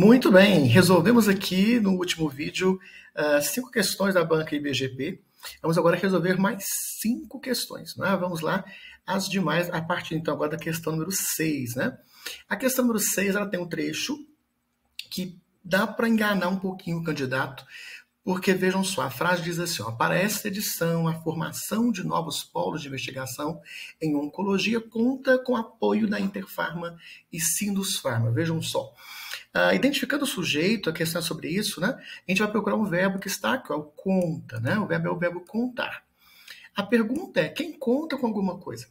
Muito bem, resolvemos aqui no último vídeo 5 questões da banca IBGP. Vamos agora resolver mais 5 questões, né? Vamos lá, as demais, a partir então agora da questão número 6, né? A questão número 6, ela tem um trecho que dá para enganar um pouquinho o candidato, porque vejam só, a frase diz assim, ó, para esta edição, a formação de novos polos de investigação em oncologia conta com apoio da Interpharma e Sindusfarma. Vejam só. Identificando o sujeito, a questão é sobre isso, né? A gente vai procurar um verbo que está aqui, ó, o conta, né? O verbo é o verbo contar. A pergunta é, quem conta com alguma coisa?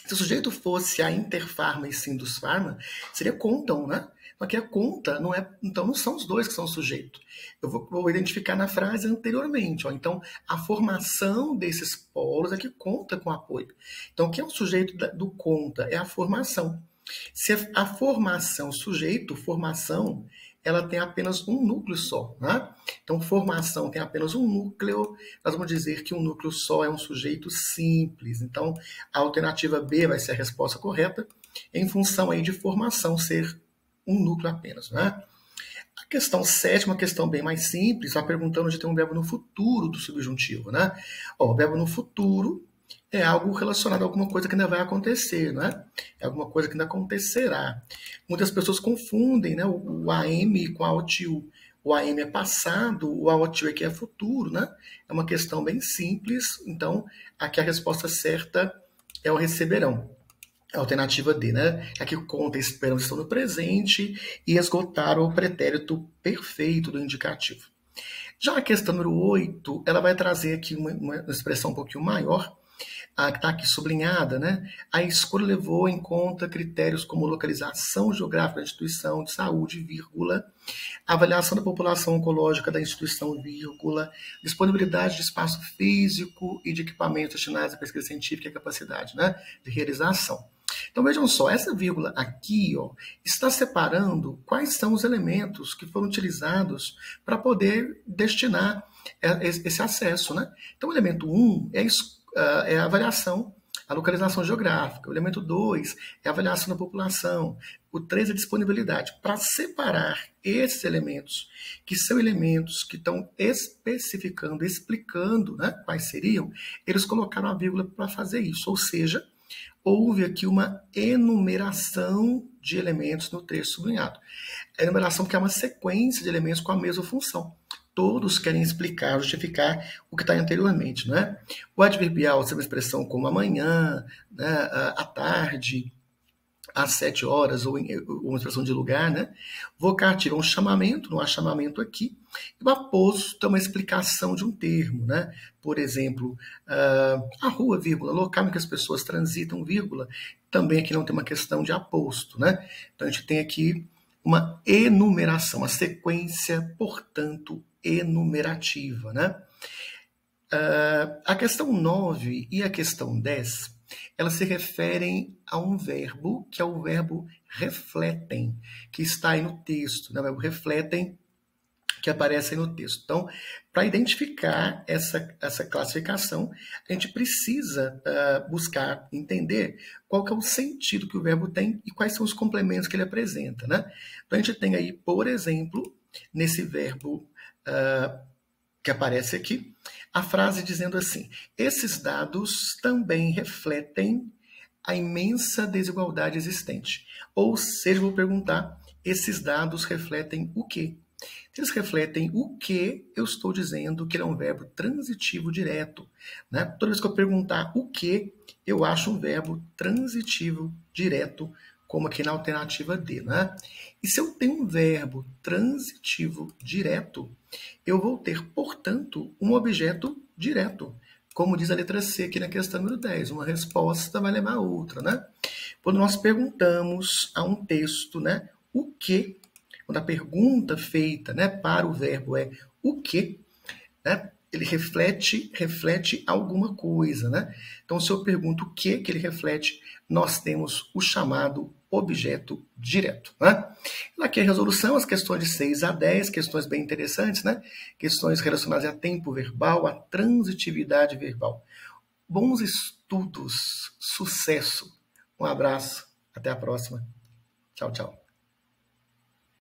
Se o sujeito fosse a Interpharma e Sindusfarma, seria contam, né? Aqui a conta não é, então não são os dois que são o sujeito. Eu vou identificar na frase anteriormente, ó. Então a formação desses polos é que conta com apoio. Então o que é o sujeito do conta? É a formação. Se a formação, sujeito, formação, ela tem apenas um núcleo só, né? Então, formação tem apenas um núcleo, nós vamos dizer que um núcleo só é um sujeito simples. Então, a alternativa B vai ser a resposta correta, em função aí de formação ser um núcleo apenas, né? A questão 7, uma questão bem mais simples, está perguntando de ter um verbo no futuro do subjuntivo, né? Ó, o verbo no futuro é algo relacionado a alguma coisa que ainda vai acontecer, né? É alguma coisa que ainda acontecerá. Muitas pessoas confundem, né, o AM com a OTU. O AM é passado, o OTU aqui é futuro, né? É uma questão bem simples, então aqui a resposta certa é o receberão. A alternativa D, né? Aqui conta e esperam estão no presente e esgotaram o pretérito perfeito do indicativo. Já a questão número 8, ela vai trazer aqui uma expressão um pouquinho maior, que está aqui sublinhada, né? A escolha levou em conta critérios como localização geográfica da instituição de saúde, vírgula, avaliação da população oncológica da instituição, vírgula, disponibilidade de espaço físico e de equipamentos destinados à pesquisa científica e capacidade, né, de realização. Então vejam só, essa vírgula aqui, ó, está separando quais são os elementos que foram utilizados para poder destinar esse acesso, né? Então o elemento 1 é a avaliação, a localização geográfica. O elemento 2 é a avaliação da população. O 3 é a disponibilidade. Para separar esses elementos, que são elementos que estão especificando, explicando, né, quais seriam, eles colocaram a vírgula para fazer isso. Ou seja, houve aqui uma enumeração de elementos no trecho sublinhado. A enumeração que é uma sequência de elementos com a mesma função. Todos querem explicar, justificar o que está anteriormente, né? O adverbial é uma expressão como amanhã, né, à tarde, às 7 horas, ou uma expressão de lugar, né? Vocativo é um chamamento, não há chamamento aqui. E o aposto é uma explicação de um termo, né? Por exemplo, a rua, vírgula, local em que as pessoas transitam, vírgula, também aqui não tem uma questão de aposto, né? Então a gente tem aqui uma enumeração, uma sequência, portanto, enumerativa, né? A questão 9 e a questão 10, elas se referem a um verbo, que é o verbo refletem, que está aí no texto, né? O verbo refletem, que aparece aí no texto. Então, para identificar essa classificação, a gente precisa buscar entender qual que é o sentido que o verbo tem e quais são os complementos que ele apresenta, né? Então, a gente tem aí, por exemplo, nesse verbo que aparece aqui, a frase dizendo assim, esses dados também refletem a imensa desigualdade existente. Ou seja, vou perguntar, esses dados refletem o quê? Se eles refletem o que, eu estou dizendo que ele é um verbo transitivo direto, né? Toda vez que eu perguntar o que, eu acho um verbo transitivo direto, como aqui na alternativa D, né? E se eu tenho um verbo transitivo direto, eu vou ter, portanto, um objeto direto. Como diz a letra C aqui na questão número 10, uma resposta vai levar a outra, né? Quando nós perguntamos a um texto, né, o que, quando a pergunta feita, né, para o verbo é o que, né, ele reflete alguma coisa, né? Então, se eu pergunto o que ele reflete, nós temos o chamado objeto direto, né? Aqui a resolução, as questões de 6 a 10, questões bem interessantes, né? Questões relacionadas a tempo verbal, a transitividade verbal. Bons estudos, sucesso. Um abraço, até a próxima. Tchau, tchau.